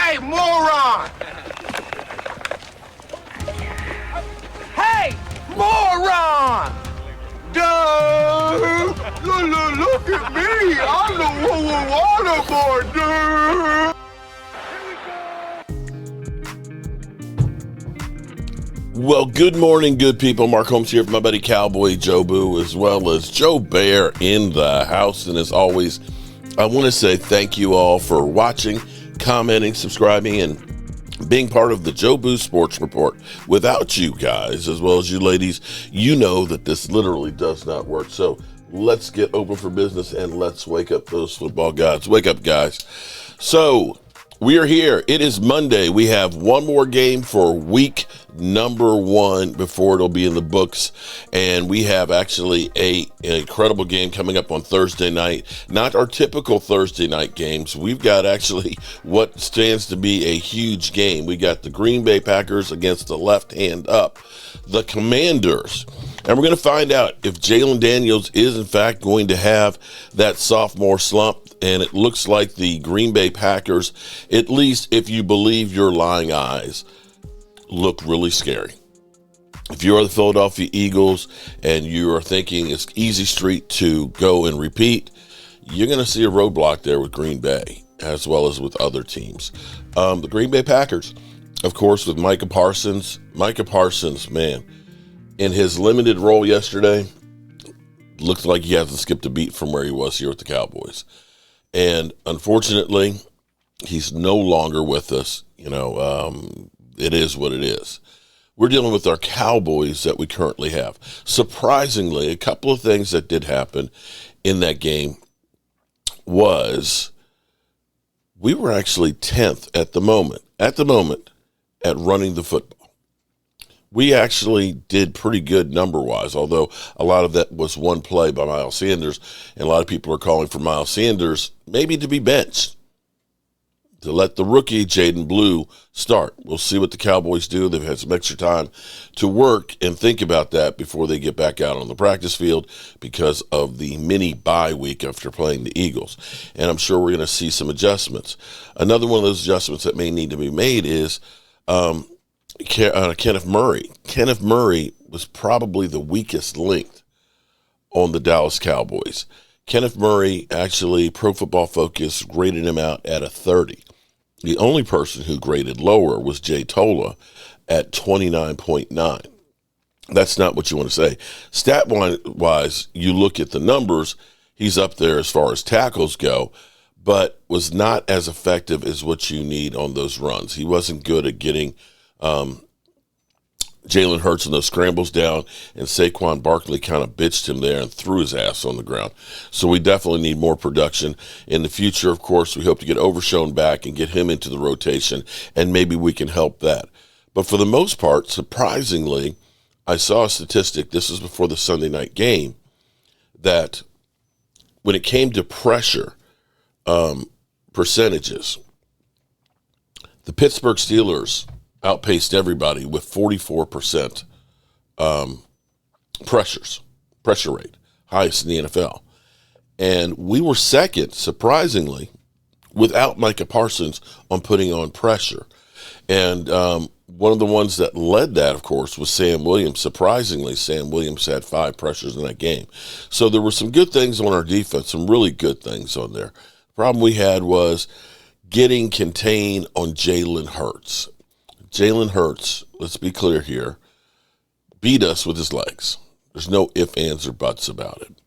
Hey, moron! Hey, moron! Dude! Look at me! I'm the waterboard, dude! Well, good morning, good people. Mark Holmes here for my buddy Cowboy Joe Boo, as well as Joe Bear in the house. And as always, I want to say thank you all for watching, commenting, subscribing, and being part of the Joe Boo Sports Report. Without you guys, as well as you ladies, you know that this literally does not work. So let's get open for business and let's wake up those football gods. Wake up, guys. So we are here. It is Monday. We have one more game for week number 1 before it'll be in the books. And we have actually an incredible game coming up on Thursday night. Not our typical Thursday night games. We've got actually what stands to be a huge game. We got the Green Bay Packers against the left hand up, the Commanders. And we're going to find out if Jalen Daniels is in fact going to have that sophomore slump. And it looks like the Green Bay Packers, at least if you believe your lying eyes, look really scary. If you are the Philadelphia Eagles and you are thinking it's easy street to go and repeat, you're going to see a roadblock there with Green Bay, as well as with other teams. The Green Bay Packers, of course, with Micah Parsons. Micah Parsons, man, in his limited role yesterday, looks like he hasn't skipped a beat from where he was here with the Cowboys. And unfortunately, he's no longer with us. It is what it is. We're dealing with our Cowboys that we currently have. Surprisingly, a couple of things that did happen in that game was we were actually 10th at the moment at running the football. We actually did pretty good number-wise, although a lot of that was one play by Miles Sanders, and a lot of people are calling for Miles Sanders maybe to be benched, to let the rookie Jaden Blue start. We'll see what the Cowboys do. They've had some extra time to work and think about that before they get back out on the practice field because of the mini bye week after playing the Eagles. And I'm sure we're going to see some adjustments. Another one of those adjustments that may need to be made is Kenneth Murray. Kenneth Murray was probably the weakest link on the Dallas Cowboys. Kenneth Murray, actually, Pro Football Focus graded him out at a 30. The only person who graded lower was Jay Tola at 29.9. That's not what you want to say. Stat-wise, you look at the numbers, he's up there as far as tackles go, but was not as effective as what you need on those runs. He wasn't good at getting Jalen Hurts and those scrambles down, and Saquon Barkley kind of bitched him there and threw his ass on the ground. So we definitely need more production. In the future, of course, we hope to get Overshown back and get him into the rotation, and maybe we can help that. But for the most part, surprisingly, I saw a statistic, this was before the Sunday night game, that when it came to pressure percentages, the Pittsburgh Steelers outpaced everybody with 44% pressure rate, highest in the NFL. And we were second, surprisingly, without Micah Parsons on putting on pressure. And one of the ones that led that, of course, was Sam Williams. Surprisingly, Sam Williams had 5 pressures in that game. So there were some good things on our defense, some really good things on there. The problem we had was getting contained on Jalen Hurts. Jalen Hurts, let's be clear here, beat us with his legs. There's no ifs, ands, or buts about it.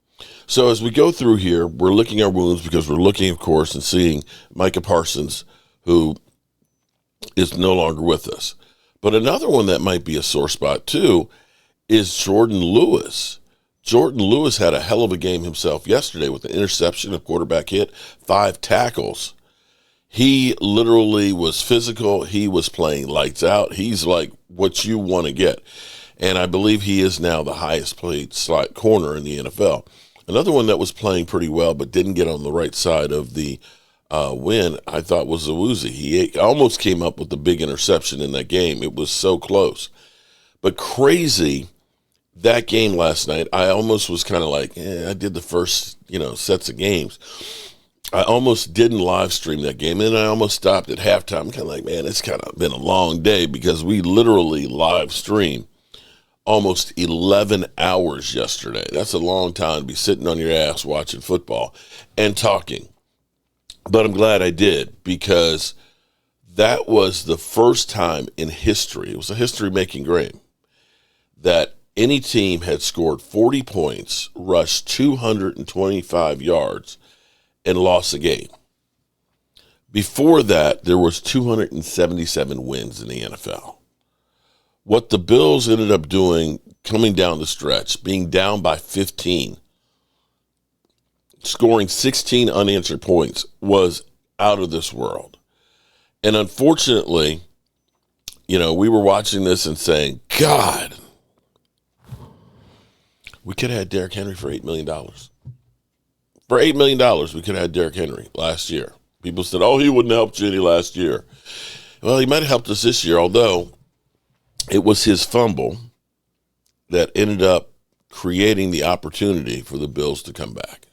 So as we go through here, we're licking our wounds because we're looking, of course, and seeing Micah Parsons, who is no longer with us. But another one that might be a sore spot, too, is Jordan Lewis. Jordan Lewis had a hell of a game himself yesterday with an interception, a quarterback hit, 5 tackles. He literally was physical. He was playing lights out. He's like what you want to get. And I believe he is now the highest paid slot corner in the NFL. Another one that was playing pretty well but didn't get on the right side of the win, I thought, was Zawuzi. He almost came up with the big interception in that game. It was so close. But crazy, that game last night, I almost was kind of like, I did the first, sets of games. I almost didn't live stream that game, and I almost stopped at halftime. I'm kind of like, man, it's kind of been a long day because we literally live streamed almost 11 hours yesterday. That's a long time to be sitting on your ass watching football and talking. But I'm glad I did, because that was the first time in history, it was a history-making game, that any team had scored 40 points, rushed 225 yards, and lost a game. Before that, there was 277 wins in the NFL. What the Bills ended up doing, coming down the stretch, being down by 15, scoring 16 unanswered points, was out of this world. And unfortunately, we were watching this and saying, God, we could have had Derrick Henry for $8 million. For $8 million, we could have had Derrick Henry last year. People said, oh, he wouldn't have helped you any last year. Well, he might have helped us this year, although it was his fumble that ended up creating the opportunity for the Bills to come back.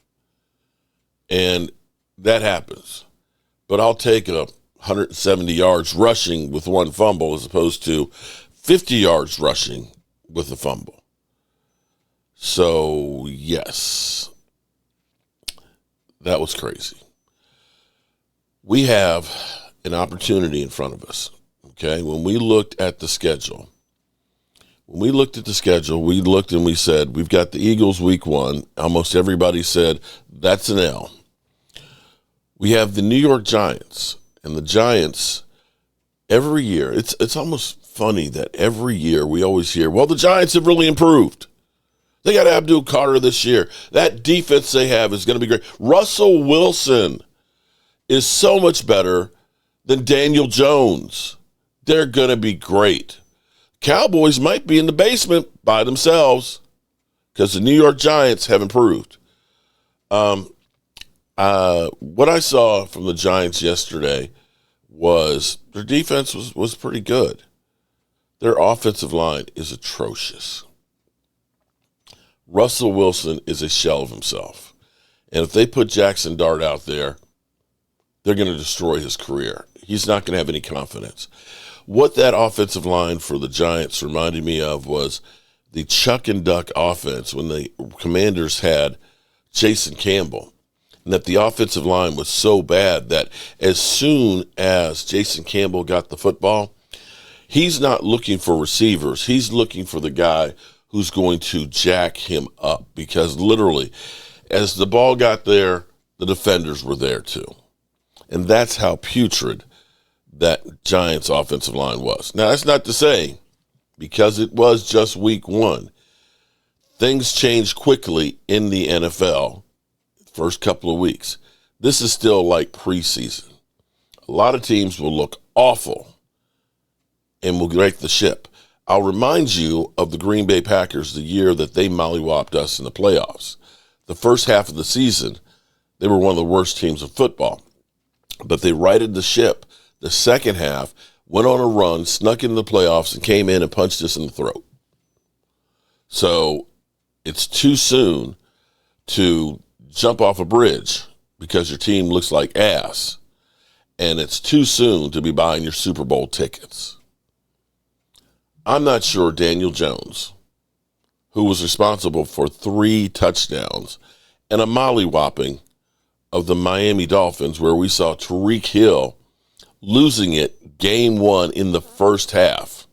And that happens. But I'll take 170 yards rushing with one fumble as opposed to 50 yards rushing with a fumble. So, yes, that was crazy. We have an opportunity in front of us, okay? When we looked at the schedule, we looked and we said, we've got the Eagles week 1. Almost everybody said, that's an L. We have the New York Giants, and the Giants, every year, it's almost funny that every year we always hear, well, the Giants have really improved. They got Abdul Carter this year. That defense they have is going to be great. Russell Wilson is so much better than Daniel Jones. They're going to be great. Cowboys might be in the basement by themselves because the New York Giants have improved. What I saw from the Giants yesterday was their defense was pretty good. Their offensive line is atrocious. Russell Wilson is a shell of himself. And if they put Jackson Dart out there, they're going to destroy his career. He's not going to have any confidence. What that offensive line for the Giants reminded me of was the Chuck and Duck offense when the Commanders had Jason Campbell. And that the offensive line was so bad that as soon as Jason Campbell got the football, he's not looking for receivers. He's looking for the guy who's going to jack him up, because literally as the ball got there, the defenders were there too. And that's how putrid that Giants offensive line was. Now, that's not to say, because it was just week 1, things change quickly in the NFL first couple of weeks. This is still like preseason. A lot of teams will look awful and will break the ship. I'll remind you of the Green Bay Packers the year that they mollywopped us in the playoffs. The first half of the season, they were one of the worst teams of football. But they righted the ship. The second half, went on a run, snuck into the playoffs, and came in and punched us in the throat. So it's too soon to jump off a bridge because your team looks like ass. And it's too soon to be buying your Super Bowl tickets. I'm not sure Daniel Jones, who was responsible for 3 touchdowns and a mollywhopping of the Miami Dolphins, where we saw Tyreek Hill losing it game 1 in the first half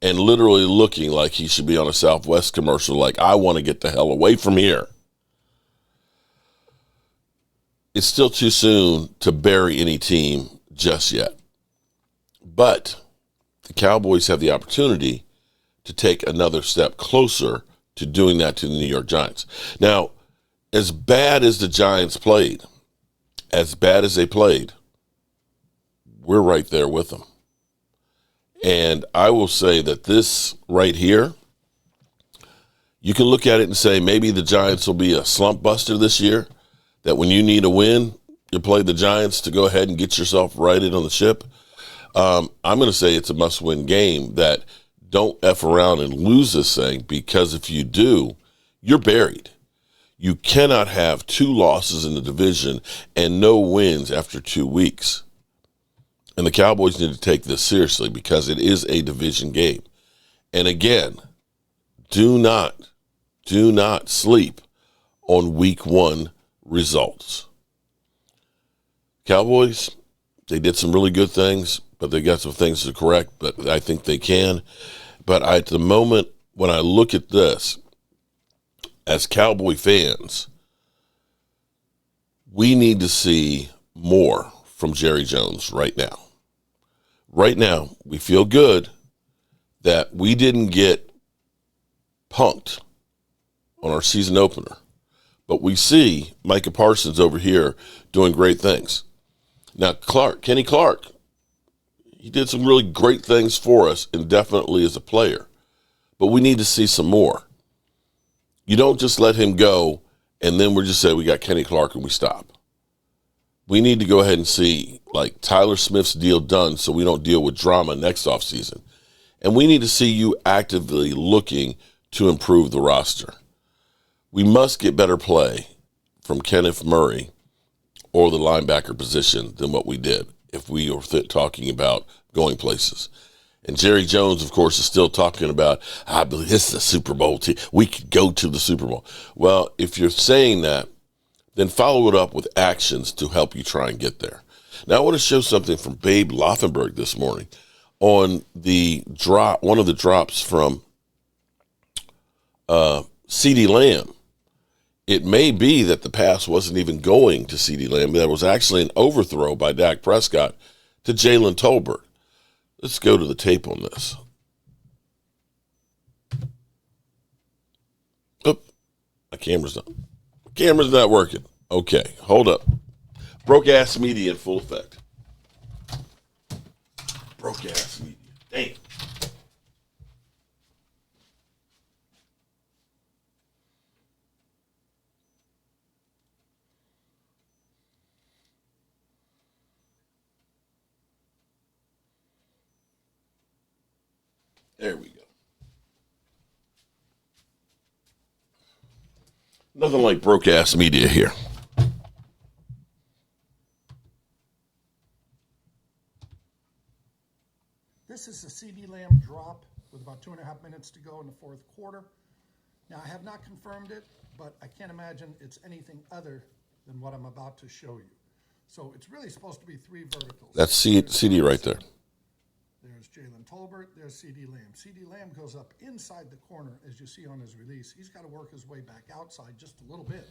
and literally looking like he should be on a Southwest commercial, like, I want to get the hell away from here. It's still too soon to bury any team just yet. But the Cowboys have the opportunity to take another step closer to doing that to the New York Giants. Now, as bad as the Giants played, as bad as they played, we're right there with them. And I will say that this right here, you can look at it and say maybe the Giants will be a slump buster this year, that when you need a win, you play the Giants to go ahead and get yourself righted on the ship. I'm going to say it's a must-win game, that don't F around and lose this thing, because if you do, you're buried. You cannot have 2 losses in the division and no wins after 2 weeks. And the Cowboys need to take this seriously because it is a division game. And again, do not sleep on week 1 results. Cowboys, they did some really good things, but they got some things to correct, but I think they can. But at the moment, when I look at this, as Cowboy fans, we need to see more from Jerry Jones right now. Right now, we feel good that we didn't get punked on our season opener. But we see Micah Parsons over here doing great things. Now, Kenny Clark, he did some really great things for us and definitely as a player. But we need to see some more. You don't just let him go and then we're just saying we got Kenny Clark and we stop. We need to go ahead and see, like, Tyler Smith's deal done so we don't deal with drama next offseason. And we need to see you actively looking to improve the roster. We must get better play from Kenneth Murray or the linebacker position than what we did if we are talking about going places. And Jerry Jones, of course, is still talking about, I believe this is a Super Bowl team. We could go to the Super Bowl. Well, if you're saying that, then follow it up with actions to help you try and get there. Now, I want to show something from Babe Loffenberg this morning on the drop, one of the drops from CeeDee Lamb. It may be that the pass wasn't even going to CeeDee Lamb. That was actually an overthrow by Dak Prescott to Jalen Tolbert. Let's go to the tape on this. Oh, my camera's not working. Okay, hold up. Broke ass media in full effect. Broke ass media. Damn. There we go. Nothing like broke ass media here. This is a CeeDee Lamb drop with about 2.5 minutes to go in the fourth quarter. Now, I have not confirmed it, but I can't imagine it's anything other than what I'm about to show you. So it's really supposed to be 3 verticals. That's CD right there. There's Jalen Tolbert. There's CeeDee Lamb. CeeDee Lamb goes up inside the corner, as you see on his release. He's got to work his way back outside just a little bit,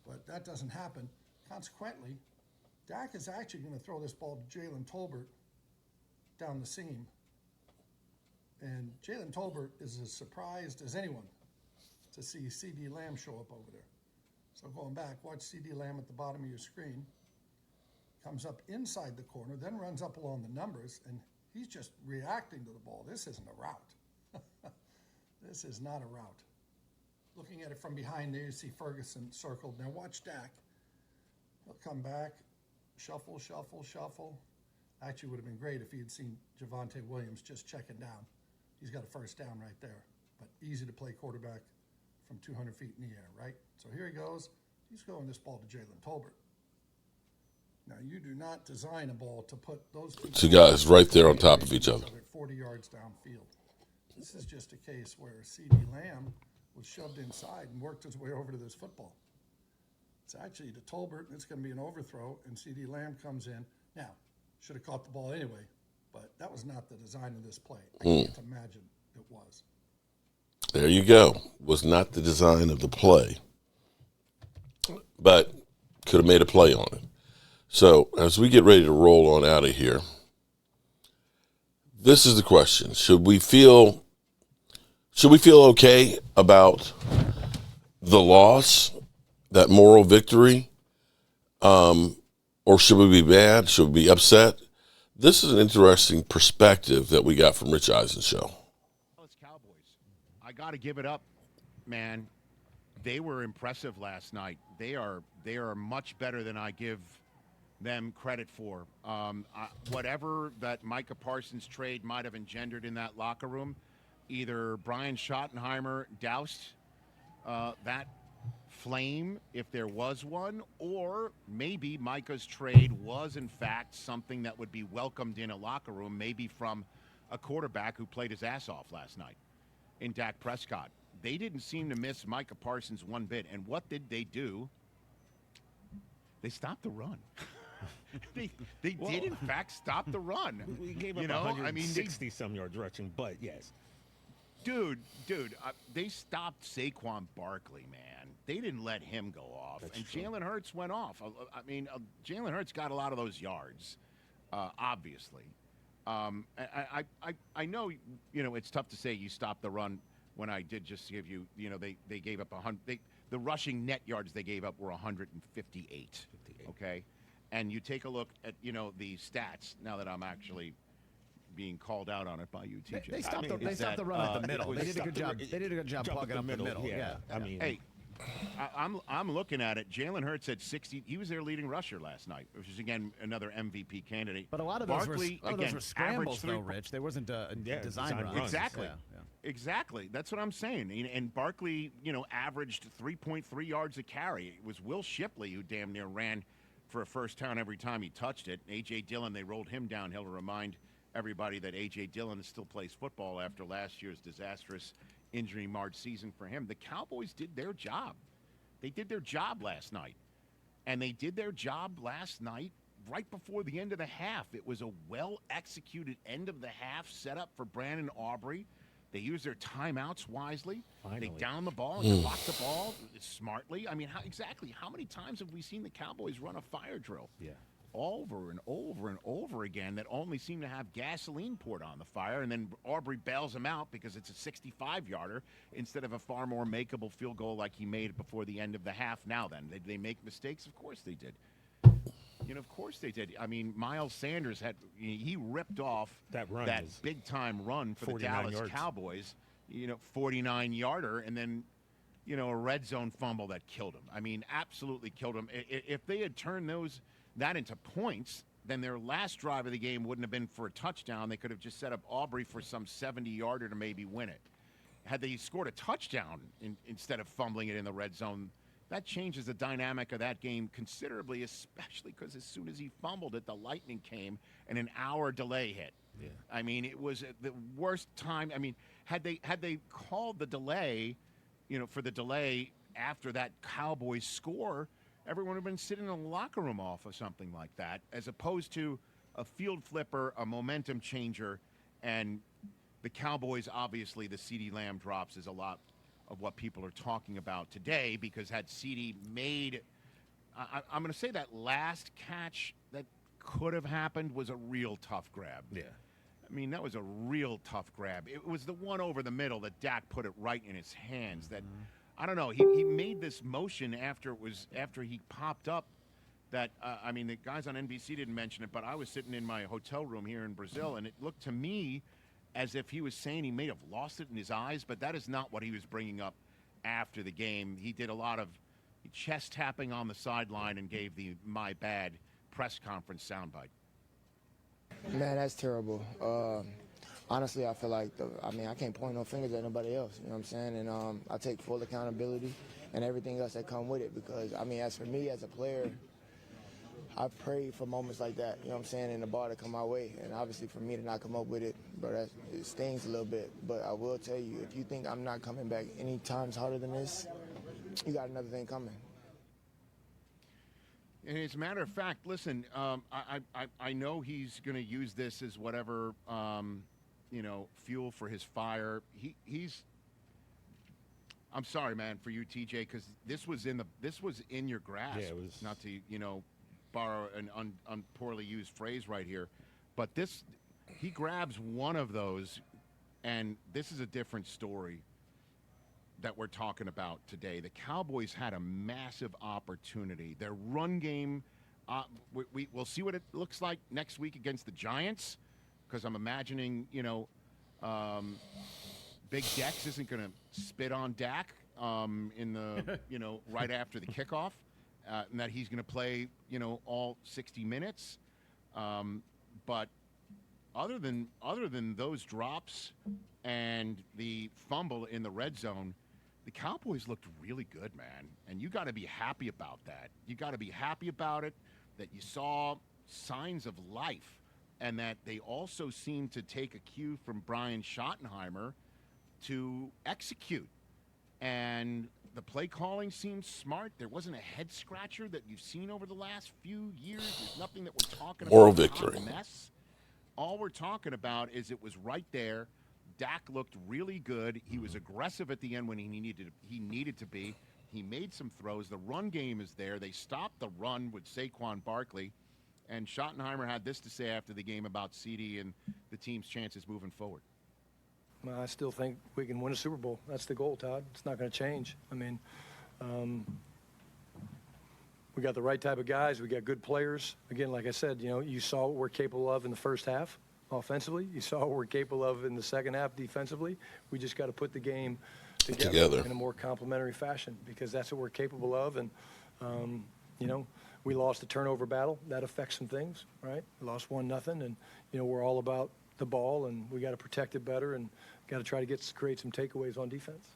but that doesn't happen. Consequently, Dak is actually going to throw this ball to Jalen Tolbert down the seam. And Jalen Tolbert is as surprised as anyone to see CeeDee Lamb show up over there. So going back, watch CeeDee Lamb at the bottom of your screen. Comes up inside the corner, then runs up along the numbers, and he's just reacting to the ball. This isn't a route. This is not a route. Looking at it from behind there, you see Ferguson circled. Now watch Dak. He'll come back, shuffle, shuffle, shuffle. Actually, would have been great if he had seen Javonte Williams just checking down. He's got a first down right there. But easy to play quarterback from 200 feet in the air, right? So here he goes. He's throwing this ball to Jalen Tolbert. Now, you do not design a ball to put those two guys right there on top of each other. 40 yards downfield. This is just a case where CeeDee Lamb was shoved inside and worked his way over to this football. It's actually to Tolbert, and it's going to be an overthrow, and CeeDee Lamb comes in. Now, should have caught the ball anyway, but that was not the design of this play. I can't imagine it was. There you go. Was not the design of the play, but could have made a play on it. So as we get ready to roll on out of here, this is the question. Should we feel okay about the loss, that moral victory, or should we be mad? Should we be upset? This is an interesting perspective that we got from Rich Eisen's show. It's Cowboys. I got to give it up, man. They were impressive last night. They are much better than I give them credit for. Whatever that Micah Parsons trade might have engendered in that locker room, either Brian Schottenheimer doused that flame if there was one, or maybe Micah's trade was in fact something that would be welcomed in a locker room, maybe from a quarterback who played his ass off last night in Dak Prescott. They didn't seem to miss Micah Parsons one bit. And what did they do? They stopped the run. they did, in fact, stop the run. We gave up 160 some yards rushing, but yes. Dude, they stopped Saquon Barkley, man. They didn't let him go off. That's and true. Jalen Hurts went off. Jalen Hurts got a lot of those yards, obviously. I know, it's tough to say you stopped the run when I did just give you, they gave up 100. The rushing net yards they gave up were 158. Okay? And you take a look at, the stats now that I'm actually being called out on it by you, TJ. They stopped the run up the middle. They did a good job. They did a good job plugging up the middle. Yeah. I mean, hey, I'm looking at it. Jalen Hurts had 60. He was their leading rusher last night, which is again another MVP candidate. But a lot of those Barkley, were scrambles, though, averaged Rich. There wasn't a design design run. runs. Exactly. Yeah. Exactly. That's what I'm saying. And Barkley, averaged 3.3 yards a carry. It was Will Shipley who damn near ran for a first down every time he touched it. A.J. Dillon, they rolled him downhill to remind everybody that A.J. Dillon still plays football after last year's disastrous injury-marred season for him. The Cowboys did their job. They did their job last night. And they did their job last night right before the end of the half. It was a well-executed end of the half set up for Brandon Aubrey. They used their timeouts wisely. Finally. They downed the ball and clocked the ball smartly. I mean, how many times have we seen the Cowboys run a fire drill? Yeah. Over and over and over again that only seem to have gasoline poured on the fire, and then Aubrey bails him out because it's a 65-yarder instead of a far more makeable field goal like he made before the end of the half. Now then, did they make mistakes? Of course they did. Of course they did. I mean, Miles Sanders he ripped off that big-time run for the 49 Dallas yards. Cowboys, 49-yarder, and then, a red zone fumble that killed him. I mean, absolutely killed him. If they had turned that into points, then their last drive of the game wouldn't have been for a touchdown. They could have just set up Aubrey for some 70-yarder to maybe win it. Had they scored a touchdown instead of fumbling it in the red zone, that changes the dynamic of that game considerably, especially because as soon as he fumbled it, the lightning came and an hour delay hit. Yeah. I mean, it was the worst time. I mean, had they called the delay, for the delay after that Cowboys score, everyone would have been sitting in the locker room off of something like that, as opposed to a field flipper, a momentum changer, and the Cowboys, obviously, the CeeDee Lamb drops is a lot of what people are talking about today, because had CeeDee made, I'm going to say that last catch that could have happened was a real tough grab. Yeah. I mean, that was a real tough grab. It was the one over the middle that Dak put it right in his hands that, I don't know, he made this motion after he popped up that, the guys on NBC didn't mention it, but I was sitting in my hotel room here in Brazil, and it looked to me as if he was saying he may have lost it in his eyes, but that is not what he was bringing up after the game. He did a lot of chest tapping on the sideline and gave the "my bad" press conference soundbite. Man, that's terrible. Honestly, I feel like, I can't point no fingers at nobody else, you know what I'm saying? And I take full accountability and everything else that come with it because, as for me as a player, I prayed for moments like that, you know what I'm saying, and the ball to come my way. And obviously for me to not come up with it, it stings a little bit. But I will tell you, if you think I'm not coming back any times harder than this, you got another thing coming. And as a matter of fact, listen, I know he's going to use this as whatever, fuel for his fire. I'm sorry, man, for you, TJ, because this was in your grasp. Yeah, it was. Not to, borrow an poorly used phrase right here, but he grabs one of those, and this is a different story that we're talking about today. The Cowboys had a massive opportunity. Their run game, we'll see what it looks like next week against the Giants, because I'm imagining, Big Dex isn't going to spit on Dak in the, right after the kickoff, and that he's going to play, all 60 minutes. But other than those drops and the fumble in the red zone, the Cowboys looked really good, man. And you got to be happy about that. You got to be happy about it, that you saw signs of life, and that they also seemed to take a cue from Brian Schottenheimer to execute. And the play calling seemed smart. There wasn't a head scratcher that you've seen over the last few years. There's nothing that we're talking about. Moral victory. Mess. All we're talking about is it was right there. Dak looked really good. He was aggressive at the end when he needed to be. He made some throws. The run game is there. They stopped the run with Saquon Barkley. And Schottenheimer had this to say after the game about CD and the team's chances moving forward. Well, I still think we can win a Super Bowl. That's the goal, Todd. It's not going to change. I mean, we got the right type of guys. We got good players. Again, like I said, you saw what we're capable of in the first half offensively. You saw what we're capable of in the second half defensively. We just got to put the game together in a more complementary fashion, because that's what we're capable of. And, we lost the turnover battle. That affects some things, right? We lost 1-0, and, we're all about the ball, and we got to protect it better and got to try to create some takeaways on defense.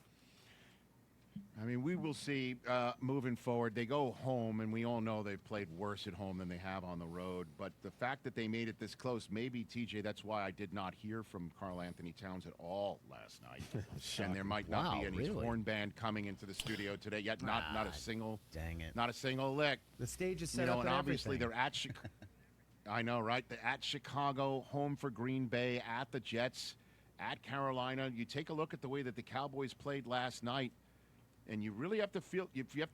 I mean, we will see moving forward. They go home, and we all know they've played worse at home than they have on the road. But the fact that they made it this close, maybe, TJ, that's why I did not hear from Karl Anthony Towns at all last night. And there might not be any horn band coming into the studio today yet. Not a single. Dang it. Not a single lick. The stage is set up and obviously everything. they're at Chicago. I know, right? They're at Chicago, home for Green Bay, at the Jets, at Carolina. You take a look at the way that the Cowboys played last night, and you really have to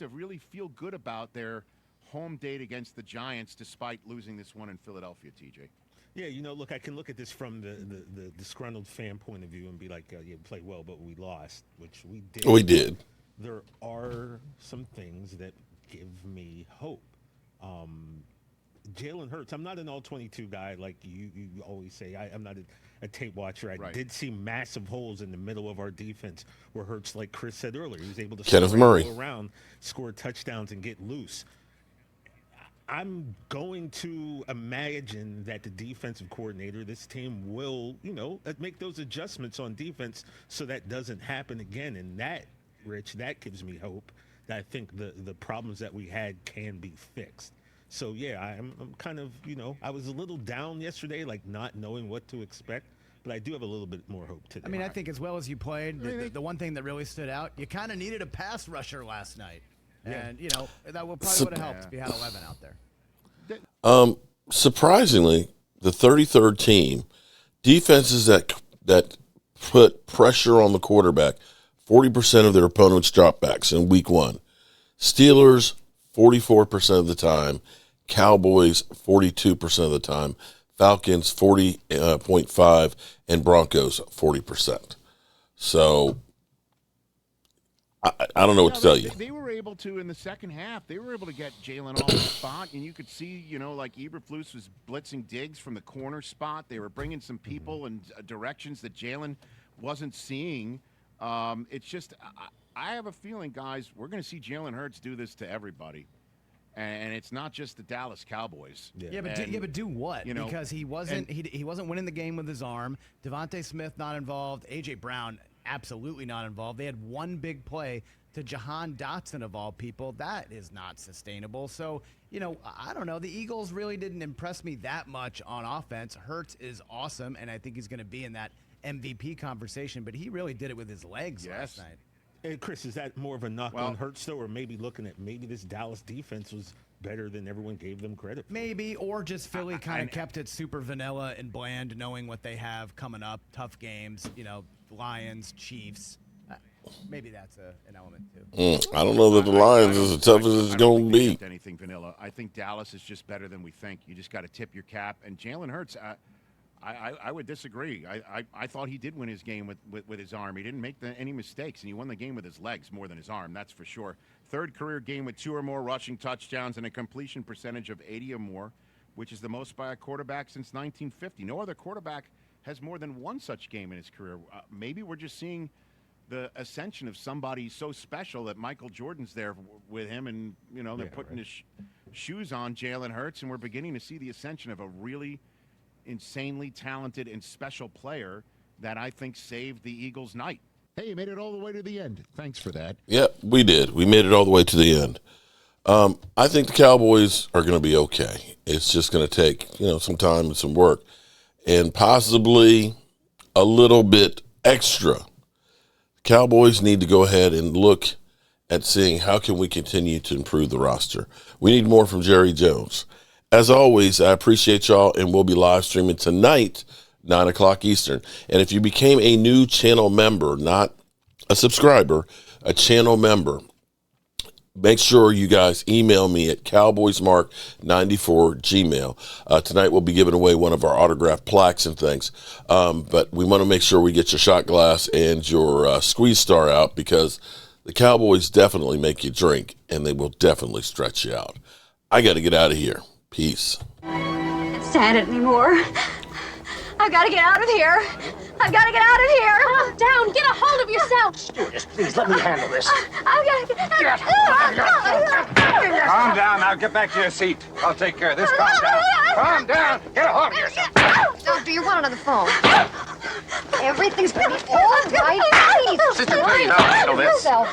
really feel good about their home date against the Giants, despite losing this one in Philadelphia, TJ. Yeah, look, I can look at this from the disgruntled fan point of view and be like, you played well, but we lost, which we did. We did. There are some things that give me hope. Jalen Hurts, I'm not an all-22 guy like you always say. I'm not a tape watcher. I did see massive holes in the middle of our defense where Hurts, like Chris said earlier, he was able to go around, score touchdowns, and get loose. I'm going to imagine that the defensive coordinator, this team will, make those adjustments on defense so that doesn't happen again. And that, Rich, that gives me hope that I think the problems that we had can be fixed. So, yeah, I'm kind of, I was a little down yesterday, like not knowing what to expect, but I do have a little bit more hope today. I mean, I think as well as you played, the one thing that really stood out, you kind of needed a pass rusher last night. Yeah. And, that would have helped if you had 11 out there. Surprisingly, the 33rd team, defenses that put pressure on the quarterback, 40% of their opponents' dropbacks in week one. Steelers, 44% of the time. Cowboys, 42% of the time. Falcons, 40.5%, and Broncos, 40%. So I don't know what to tell you. They were able to, in the second half, they were able to get Jalen off the spot, and you could see, like Eberflus was blitzing Diggs from the corner spot. They were bringing some people in directions that Jalen wasn't seeing. It's just, I have a feeling, guys, we're going to see Jalen Hurts do this to everybody. And it's not just the Dallas Cowboys. Yeah, but do what? Because he wasn't winning the game with his arm. Devontae Smith not involved. A.J. Brown absolutely not involved. They had one big play to Jahan Dotson of all people. That is not sustainable. So, I don't know. The Eagles really didn't impress me that much on offense. Hurts is awesome, and I think he's going to be in that MVP conversation, but he really did it with his legs last night. And Chris, is that more of a knock on Hurts, though, or maybe looking at maybe this Dallas defense was better than everyone gave them credit for? Maybe, or just Philly kind of kept it super vanilla and bland, knowing what they have coming up, tough games, Lions, Chiefs. Maybe that's an element, too. I don't know that the Lions is as tough as it's going to be. Anything vanilla. I think Dallas is just better than we think. You just got to tip your cap. And Jalen Hurts, I would disagree. I thought he did win his game with his arm. He didn't make any mistakes, and he won the game with his legs more than his arm, that's for sure. Third career game with 2 or more rushing touchdowns and a completion percentage of 80 or more, which is the most by a quarterback since 1950. No other quarterback has more than one such game in his career. Maybe we're just seeing the ascension of somebody so special that Michael Jordan's there with him, and, they're putting his shoes on Jalen Hurts, and we're beginning to see the ascension of a really insanely talented and special player that I think saved the Eagles' night. Hey, you made it all the way to the end. Thanks for that. Yeah, we did. We made it all the way to the end. I think the Cowboys are going to be okay. It's just going to take, some time and some work and possibly a little bit extra. Cowboys need to go ahead and look at seeing how can we continue to improve the roster. We need more from Jerry Jones. As always, I appreciate y'all, and we'll be live streaming tonight, 9 o'clock Eastern. And if you became a new channel member, not a subscriber, a channel member, make sure you guys email me at cowboysmark94gmail. Tonight we'll be giving away one of our autographed plaques and things. But we want to make sure we get your shot glass and your squeeze star out, because the Cowboys definitely make you drink, and they will definitely stretch you out. I got to get out of here. Peace. I can't stand it anymore. I've got to get out of here. I've got to get out of here. Calm down. Get a hold of yourself. Stewardess, please let me handle this. I've got to get Calm down. Now get back to your seat. I'll take care of this. Calm down. Calm down. Get a hold of yourself. Doctor, you're one on the phone. Everything's going to be all right. Please. Sister, please, I'll handle this. Yourself.